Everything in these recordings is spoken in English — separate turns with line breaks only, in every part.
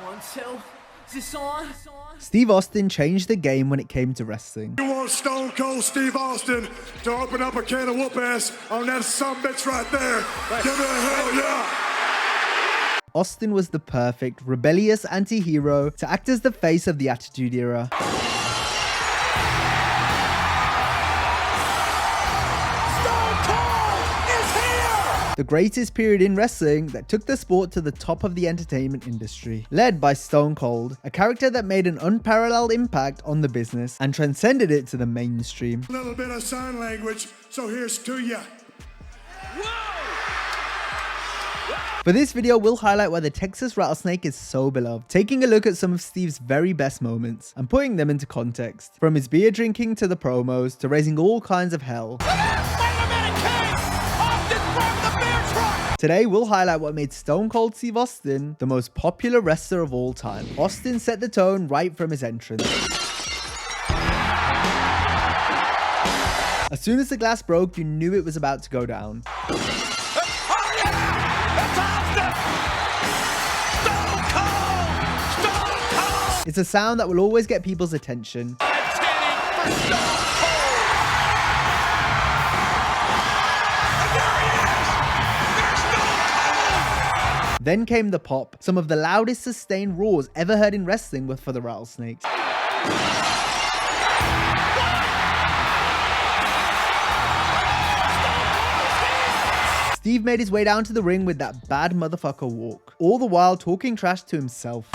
1, 2. Is this on?
Steve Austin changed the game when it came to wrestling.
You want Stone Cold Steve Austin to open up a can of whoop ass on that sumbitch right there? Give me a hell yeah!
Austin was the perfect, rebellious anti-hero to act as the face of the Attitude Era. The greatest period in wrestling that took the sport to the top of the entertainment industry. Led by Stone Cold, a character that made an unparalleled impact on the business and transcended it to the mainstream.
A little bit of sign language, so here's to ya.
For this video, we'll highlight why the Texas Rattlesnake is so beloved, taking a look at some of Steve's very best moments and putting them into context. From his beer drinking to the promos to raising all kinds of hell. Today, we'll highlight what made Stone Cold Steve Austin the most popular wrestler of all time. Austin set the tone right from his entrance. As soon as the glass broke, you knew it was about to go down. It's a sound that will always get people's attention. Then came the pop. Some of the loudest sustained roars ever heard in wrestling were for the Rattlesnakes. Steve made his way down to the ring with that bad motherfucker walk, all the while talking trash to himself.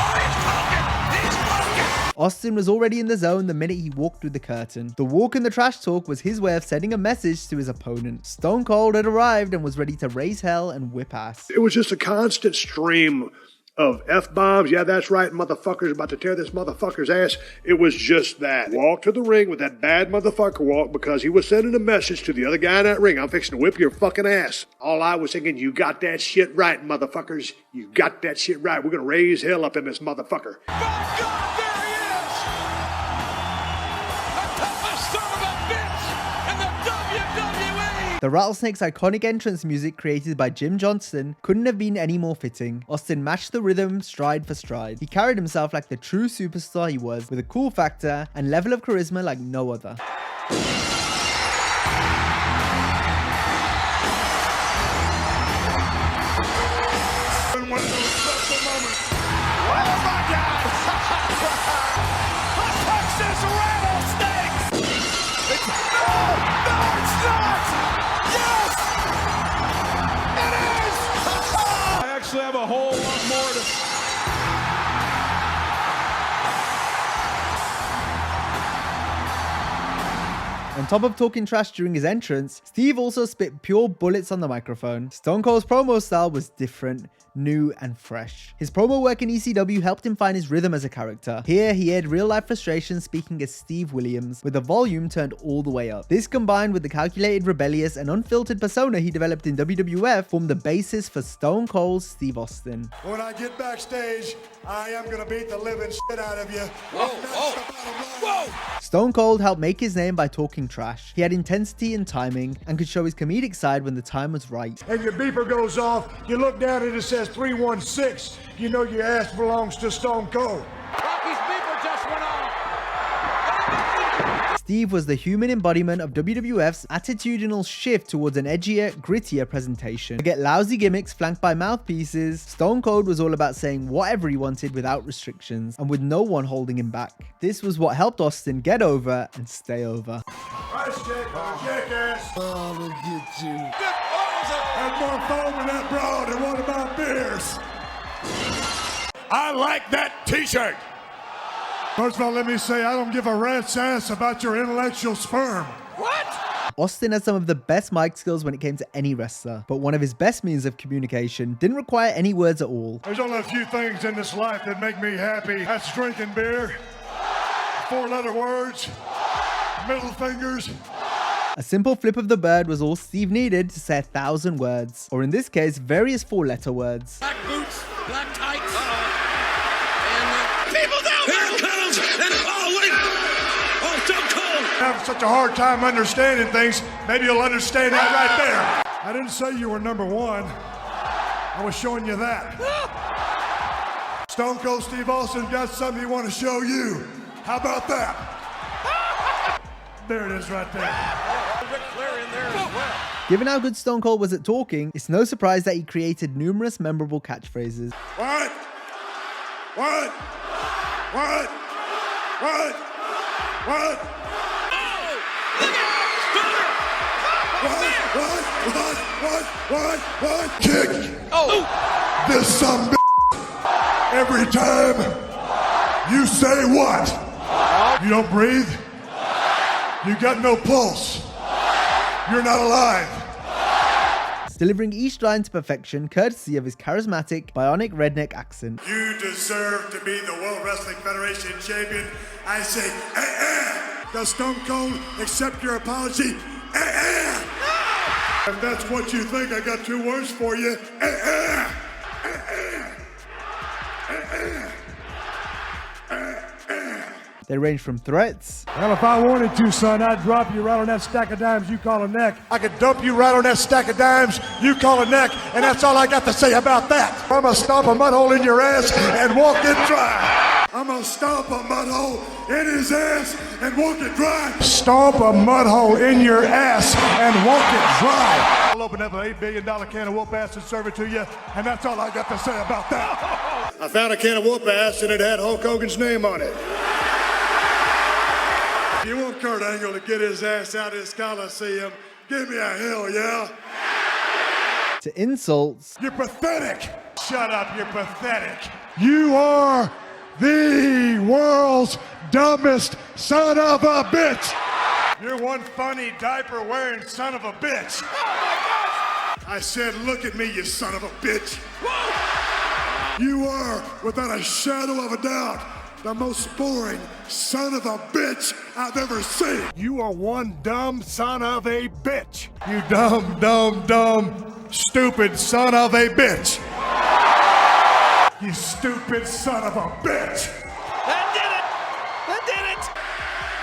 Austin was already in the zone the minute he walked through the curtain. The walk and the trash talk was his way of sending a message to his opponent. Stone Cold had arrived and was ready to raise hell and whip ass.
It was just a constant stream of F-bombs. Yeah, that's right, motherfuckers about to tear this motherfucker's ass. It was just that. Walk to the ring with that bad motherfucker walk because he was sending a message to the other guy in that ring. I'm fixing to whip your fucking ass. All I was thinking, you got that shit right, motherfuckers. You got that shit right. We're gonna raise hell up in this motherfucker.
My God, there he is! The toughest son of a bitch in the WWE!
The Rattlesnake's iconic entrance music created by Jim Johnston couldn't have been any more fitting. Austin matched the rhythm stride for stride. He carried himself like the true superstar he was, with a cool factor and level of charisma like no other.
One of those special moments.
Oh my God! The Texas Rattlesnake! No, it's not! Yes! It is! I actually have a whole lot more to...
On top of talking trash during his entrance, Steve also spit pure bullets on the microphone. Stone Cold's promo style was different, new and fresh. His promo work in ECW helped him find his rhythm as a character. Here, he aired real-life frustration speaking as Steve Williams, with the volume turned all the way up. This, combined with the calculated, rebellious, and unfiltered persona he developed in WWF, formed the basis for Stone Cold Steve Austin.
When I get backstage, I am gonna beat the living shit out of you.
Whoa, whoa!
Stone Cold helped make his name by talking trash. He had intensity and timing, and could show his comedic side when the time was right.
And your beeper goes off, you look down and it says 316. You know your ass belongs to Stone Cold.
Rocky's beeper just went off!
Steve was the human embodiment of WWF's attitudinal shift towards an edgier, grittier presentation. To get lousy gimmicks flanked by mouthpieces, Stone Cold was all about saying whatever he wanted without restrictions, and with no one holding him back. This was what helped Austin get over and stay over.
Price check, jackass.
Oh, look at you.
Had more foam in that broad than one of my beers. I like that t-shirt. First of all, let me say I don't give a rat's ass about your intellectual sperm.
What?
Austin had some of the best mic skills when it came to any wrestler, but one of his best means of communication didn't require any words at all.
There's only a few things in this life that make me happy. That's drinking beer, 4-letter words, middle fingers.
A simple flip of the bird was all Steve needed to say 1,000 words, or in this case, various 4-letter words.
Black boots, black tights. And people down there! Here it comes! And oh, wait! Oh, Stone Cold!
I have such a hard time understanding things. Maybe you'll understand that right there. I didn't say you were number one. I was showing you that. Stone Cold Steve Austin got something he want to show you. How about that? There it is right there.
Ric Flair in there as well.
Given how good Stone Cold was at talking, it's no surprise that he created numerous memorable catchphrases.
What? What? What? What? What? What? Kick!
Oh!
This son of a every time you say what? You don't breathe? You got no pulse. You're not alive.
Delivering each line to perfection courtesy of his charismatic, bionic redneck accent.
You deserve to be the World Wrestling Federation champion. I say, Does Stone Cold accept your apology? If that's what you think, I got two words for you.
They range from threats
Well, if I wanted to, son, I'd drop you right on that stack of dimes you call a neck. I could dump you right on that stack of dimes you call a neck, and that's all I got to say about that. I'm gonna stomp a mud hole in your ass and walk it dry. I'm gonna stomp a mud hole in his ass and walk it dry. Stomp a mud hole in your ass and walk it dry. I'll open up an $8 billion can of whoop ass and serve it to you, and that's all I got to say about that. I found a can of whoop ass and it had Hulk Hogan's name on it. You want Kurt Angle to get his ass out of his Coliseum? Give me a hell yeah.
to insults
You're pathetic. Shut up, you're pathetic. You are the world's dumbest son of a bitch. You're one funny diaper wearing son of a bitch. Oh my gosh. I said, look at me, you son of a bitch. Whoa. You are, without a shadow of a doubt, the most boring son of a bitch I've ever seen. You are one dumb son of a bitch. You dumb, stupid son of a bitch. You stupid son of a bitch.
That did it! That did it!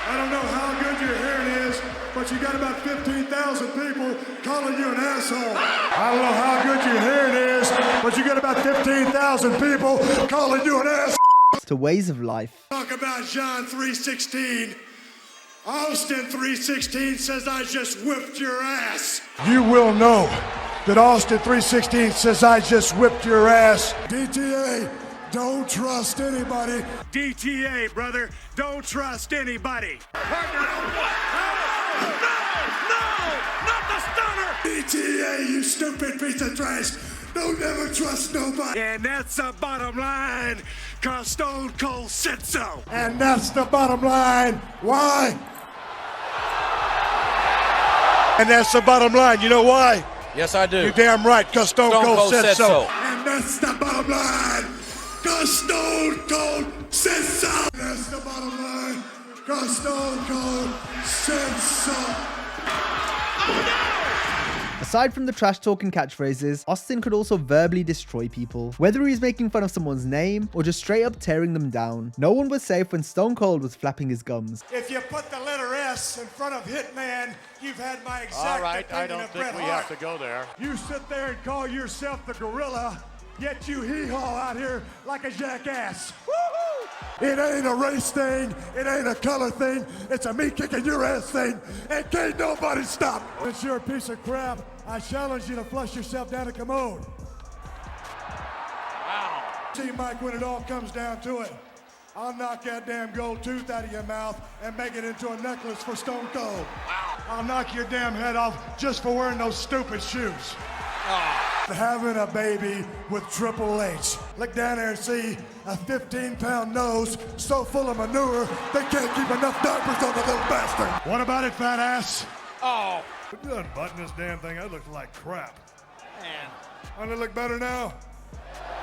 I don't know how good your hearing is, but you got about 15,000 people calling you an asshole. I don't know how good your hearing is, but you got about 15,000 people calling you an asshole.
to ways of life.
Talk about John 3:16. Austin 3:16 says I just whipped your ass. You will know that Austin 3:16 says I just whipped your ass. DTA, don't trust anybody. DTA, brother, don't trust anybody.
Partner, what? No! Not the stunner!
DTA, you stupid piece of trash. Don't ever trust nobody. And that's the bottom line, cause Stone Cold said so. And that's the bottom line. Why? And that's the bottom line. You know why?
Yes, I do.
You're damn right, cause Stone Cold said so.
so.
And that's the bottom line, cause Stone Cold said so. That's the bottom line, cause Stone Cold said so.
Aside from the trash talking catchphrases, Austin could also verbally destroy people. Whether he was making fun of someone's name or just straight up tearing them down, no one was safe when Stone Cold was flapping his gums.
If you put the letter S in front of Hitman, you've had my exact
All right,
opinion
I don't
of
think
Bret
we
Hart.
have to go there.
You sit there and call yourself the gorilla, yet you hee-haw out here like a jackass. Woo-hoo! It ain't a race thing, it ain't a color thing, it's a me kicking your ass thing, and can't nobody stop. Since you're a piece of crap, I challenge you to flush yourself down a commode.
Wow.
See, Mike, when it all comes down to it, I'll knock that damn gold tooth out of your mouth and make it into a necklace for Stone Cold. Wow. I'll knock your damn head off just for wearing those stupid shoes. Having a baby with Triple H. Look down there and see a 15-pound nose so full of manure they can't keep enough diapers on the little bastard. What about it, fat ass?
Oh,
You unbutton this damn thing, I look like crap.
man.
Doesn't it look better now?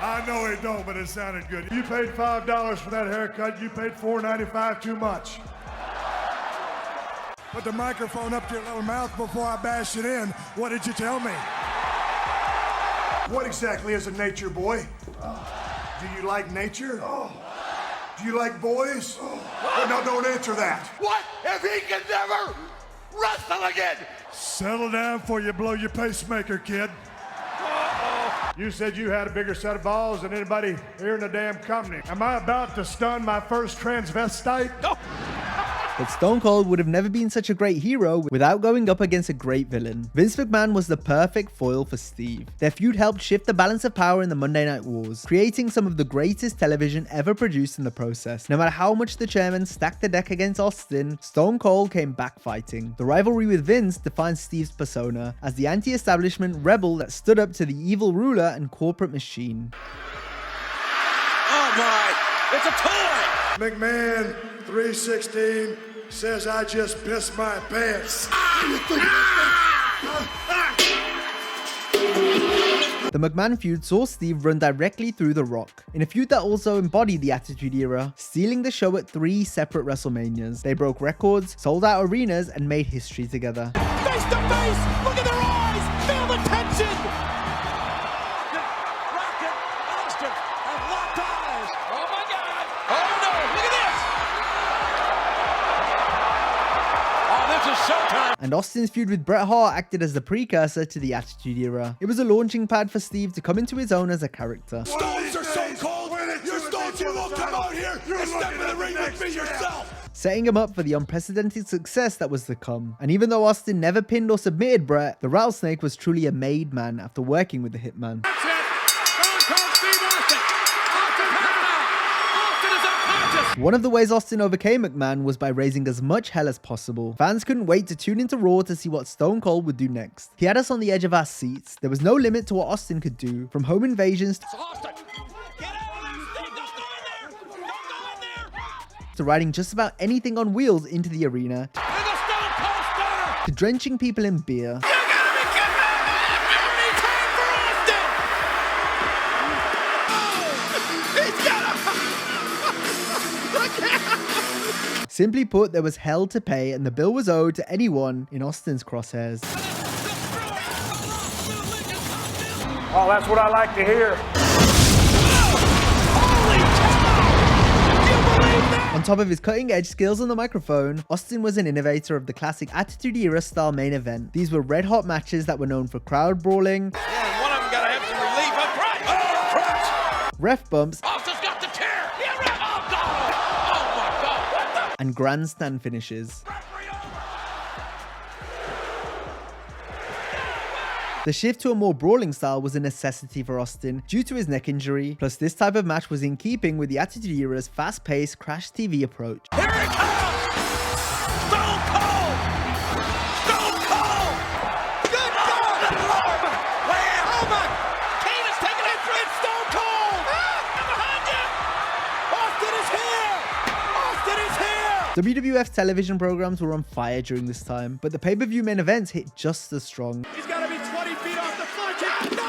I know it don't, but it sounded good. You paid $5 for that haircut, you paid $4.95 too much. Put the microphone up to your little mouth before I bash it in. What did you tell me? What exactly is a nature boy? Do you like nature? Do you like boys? No, don't answer that.
What if he can never wrestle again?
Settle down before you blow your pacemaker, kid. You said you had a bigger set of balls than anybody here in the damn company. Am I about to stun my first transvestite?
No.
But Stone Cold would have never been such a great hero without going up against a great villain. Vince McMahon was the perfect foil for Steve. Their feud helped shift the balance of power in the Monday Night Wars, creating some of the greatest television ever produced in the process. No matter how much the chairman stacked the deck against Austin, Stone Cold came back fighting. The rivalry with Vince defined Steve's persona as the anti-establishment rebel that stood up to the evil ruler and corporate machine.
Oh my, it's a toy!
McMahon 316 says I just pissed my pants.
The McMahon feud saw Steve run directly through The Rock, in a feud that also embodied the Attitude Era, stealing the show at 3 separate WrestleManias. They broke records, sold out arenas, and made history together.
Face to face! Look at their eyes! Feel the tension! Rocket, Austin have locked eyes! Oh my God! Oh no! Look at this! Oh, this is showtime!
And Austin's feud with Bret Hart acted as the precursor to the Attitude Era. It was a launching pad for Steve to come into his own as a character.
Stones are so cold! You're stones, you won't come out here and step in the ring with me yourself!
Setting him up for the unprecedented success that was to come. And even though Austin never pinned or submitted Bret, the Rattlesnake was truly a made man after working with the Hitman.
That's it! Stone Cold Steve Austin! Austin hell! Austin is unconscious!
One of the ways Austin overcame McMahon was by raising as much hell as possible. Fans couldn't wait to tune into Raw to see what Stone Cold would do next. He had us on the edge of our seats. There was no limit to what Austin could do, from home invasions
It's Austin! Get out of there! Steve, don't go in there! Don't go in there!
to riding just about anything on wheels into the arena,
And the Stone Cold Stunner!
to drenching people in beer.
You gotta be kidding me! Anytime for Austin! Oh! He's got a... Look out!
Simply put, there was hell to pay and the bill was owed to anyone in Austin's crosshairs.
Oh, that's what I like to hear.
On top of his cutting-edge skills on the microphone, Austin was an innovator of the classic Attitude Era style main event. These were red-hot matches that were known for crowd brawling,
Yeah, one of them gotta have some relief up front. Oh, crutch!
ref bumps,
Austin's got the chair! Yeah, ref! Oh, God! Oh, my God! What the?
and grandstand finishes. The shift to a more brawling style was a necessity for Austin due to his neck injury, plus this type of match was in keeping with the Attitude Era's fast-paced Crash TV approach.
Here it comes! Stone Cold! Stone Cold! Good God! Wham! Oh my! Kane is taking it for it! Stone Cold! I'm behind you! Austin is here! Austin is here!
WWF television programs were on fire during this time, but the pay-per-view main events hit just as strong.
He's got to be 20 feet off the fly kick. No!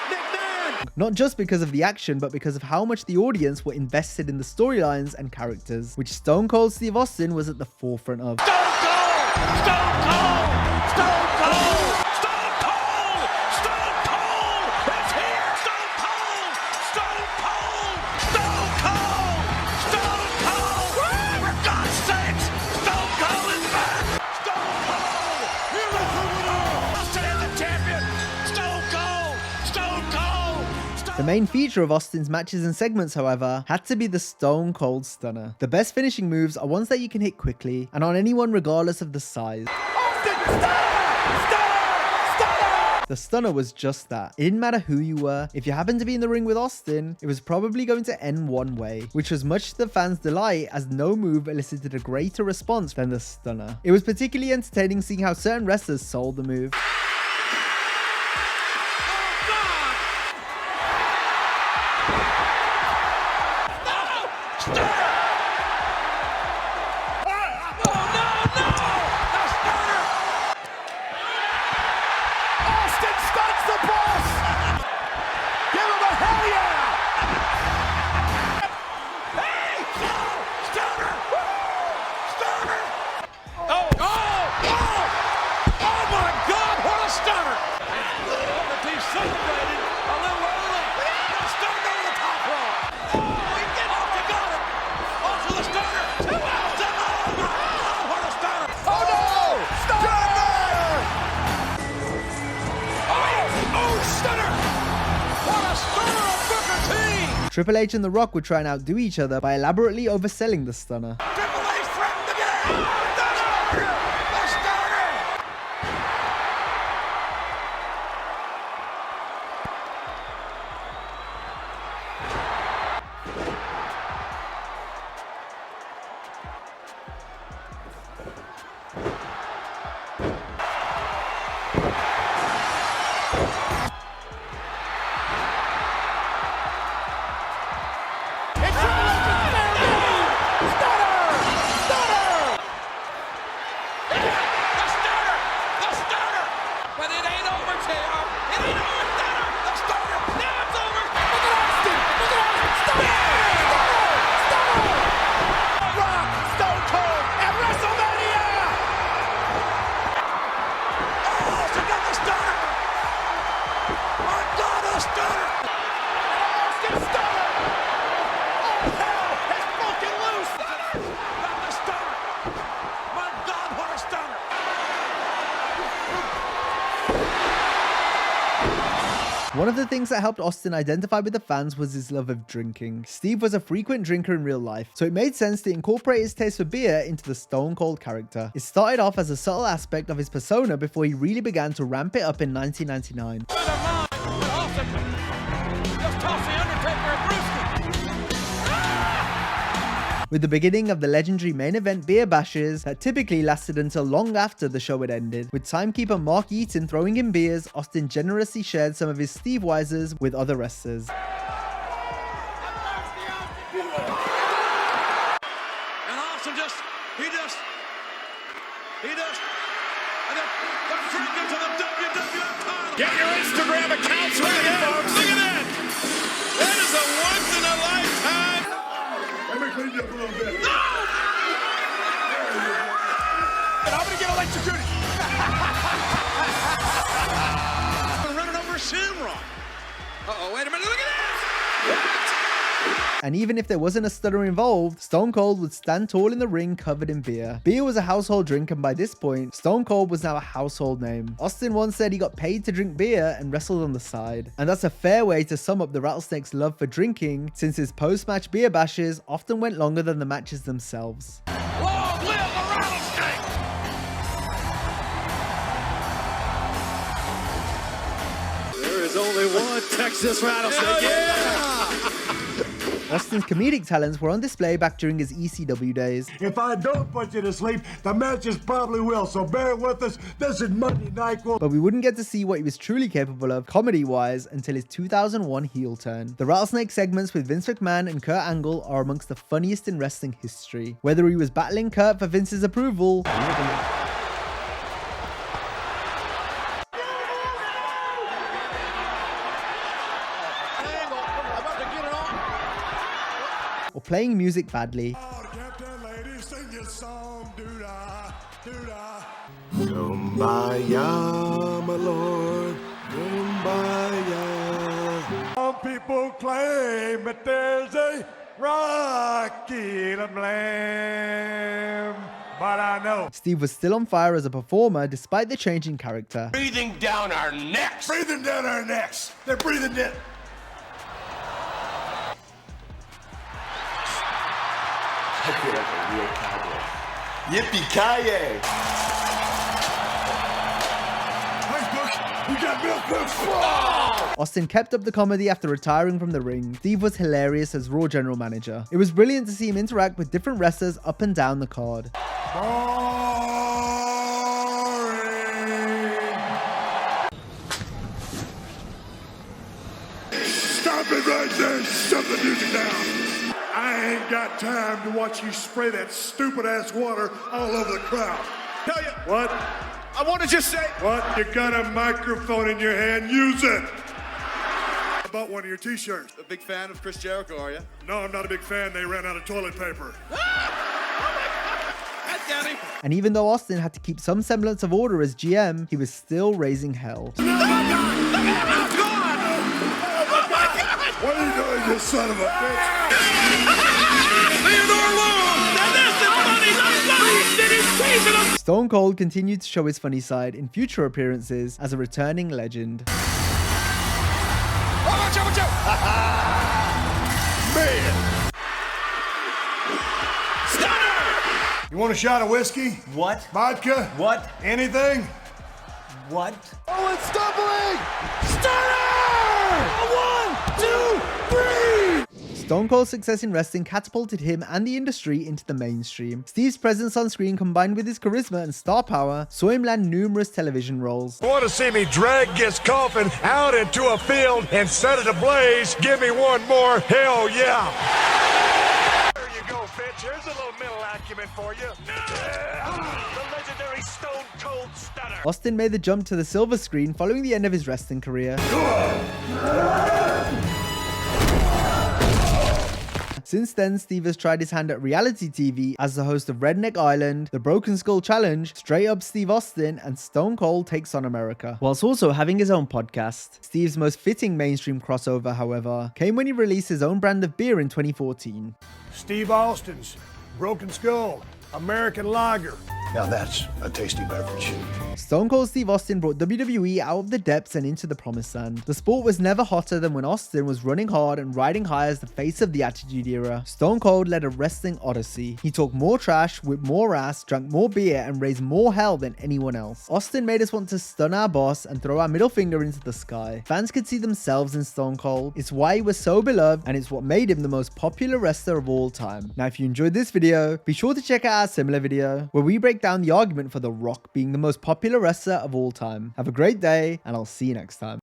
McMahon!
Not just because of the action, but because of how much the audience were invested in the storylines and characters, which Stone Cold Steve Austin was at the forefront of.
Stone Cold! Stone Cold! Stone Cold! Stone Cold! Stone Cold! It's here! Stone Cold! Stone Cold! Stone Cold! Stone Cold! For God's sakes! Stone Cold is back! Stone Cold! Here is the winner! Austin is the champion! Stone Cold! Stone Cold!
The main feature of Austin's matches and segments, however, had to be the Stone Cold Stunner. The best finishing moves are ones that you can hit quickly and on anyone regardless of the size.
Austin! Stunner! Stunner!
The Stunner was just that. It didn't matter who you were. If you happened to be in the ring with Austin, it was probably going to end one way, which was much to the fans' delight as no move elicited a greater response than the Stunner. It was particularly entertaining seeing how certain wrestlers sold the move.
Austin stuns the boss! Give him a hell yeah! Hey! Stunner! Stunner! Oh! Oh! Oh! Oh my God! What a
Triple H and The Rock would try and outdo each other by elaborately overselling the stunner.
Triple H threatened again. The starter.
One of the things that helped Austin identify with the fans was his love of drinking. Steve was a frequent drinker in real life, so it made sense to incorporate his taste for beer into the Stone Cold character. It started off as a subtle aspect of his persona before he really began to ramp it up in 1999. With the beginning of the legendary main event beer bashes that typically lasted until long after the show had ended. With timekeeper Mark Eaton throwing in beers, Austin generously shared some of his Steve Weisers with other wrestlers.
And Austin he just, and then drink into the WWF title. Get your Instagram accounts ready, folks. Look at that. That is a once in a lifetime.
Let me clean you up a little bit.
No! And I'm gonna get electrocuted. I'm running over a Shamrock. Uh-oh, wait a minute, look at this!
And even if there wasn't a stunner involved, Stone Cold would stand tall in the ring covered in beer. Beer was a household drink, and by this point, Stone Cold was now a household name. Austin once said he got paid to drink beer and wrestled on the side. And that's a fair way to sum up the Rattlesnake's love for drinking, since his post-match beer bashes often went longer than the matches themselves.
Long live the Rattlesnake!
There is only one Texas Rattlesnake. Yeah!
Austin's comedic talents were on display back during his ECW days.
If I don't put you to sleep, the matches probably will, so bear with us. This is Monday Night War.
But we wouldn't get to see what he was truly capable of, comedy-wise, until his 2001 heel turn. The Rattlesnake segments with Vince McMahon and Kurt Angle are amongst the funniest in wrestling history. Whether he was battling Kurt for Vince's approval, or playing music badly,
Captain Lady, sing your song, doo-dah, doo-dah.
Kumbaya, my lord, kumbaya.
Some people claim that there's a Rocky to blame, but I know.
Steve was still on fire as a performer despite the change in character.
Breathing down our necks.
Breathing down our necks. They're breathing in.
I feel like a real cowboy. Yippee-ki-yay!
Hey, Buck, you got milk, Buck.
Austin kept up the comedy after retiring from the ring. Steve was hilarious as Raw general manager. It was brilliant to see him interact with different wrestlers up and down the card.
Stop it right there and shut the music down. I ain't got time to watch you spray that stupid-ass water all over the crowd.
Tell you,
What?
I want to just say,
What? You got a microphone in your hand, use it! I bought one of your t-shirts.
a big fan of Chris Jericho, are you?
No, I'm not a big fan. They ran out of toilet paper.
That's got him.
And even though Austin had to keep some semblance of order as GM, he was still raising hell.
Oh, God!
What are you doing, you son of a bitch?
Stone Cold continued to show his funny side in future appearances as a returning legend.
Watch out, watch out!
You want a shot of whiskey?
What?
Vodka?
What?
Anything?
What?
Oh, it's doubling! Stunner! 1, 2, 3!
Stone Cold's success in wrestling catapulted him and the industry into the mainstream. Steve's presence on screen combined with his charisma and star power saw him land numerous television roles.
Want to see me drag this coffin out into a field and set it ablaze? Give me one more. Hell yeah! There you go, Fitch. Here's a little mental acumen for you. The legendary Stone Cold Stunner.
Austin made the jump to the silver screen following the end of his wrestling career. Since then, Steve has tried his hand at reality TV as the host of Redneck Island, The Broken Skull Challenge, Straight Up Steve Austin, and Stone Cold Takes on America, whilst also having his own podcast. Steve's most fitting mainstream crossover, however, came when he released his own brand of beer in 2014.
Steve Austin's Broken Skull American Lager. Now that's a tasty beverage.
Stone Cold Steve Austin brought WWE out of the depths and into the promised land. The sport was never hotter than when Austin was running hard and riding high as the face of the Attitude Era. Stone Cold led a wrestling odyssey. He talked more trash, whipped more ass, drank more beer, and raised more hell than anyone else. Austin made us want to stun our boss and throw our middle finger into the sky. Fans could see themselves in Stone Cold. It's why he was so beloved, and it's what made him the most popular wrestler of all time. Now, if you enjoyed this video, be sure to check out our similar video where we break down the argument for The Rock being the most popular wrestler of all time. Have a great day, and I'll see you next time.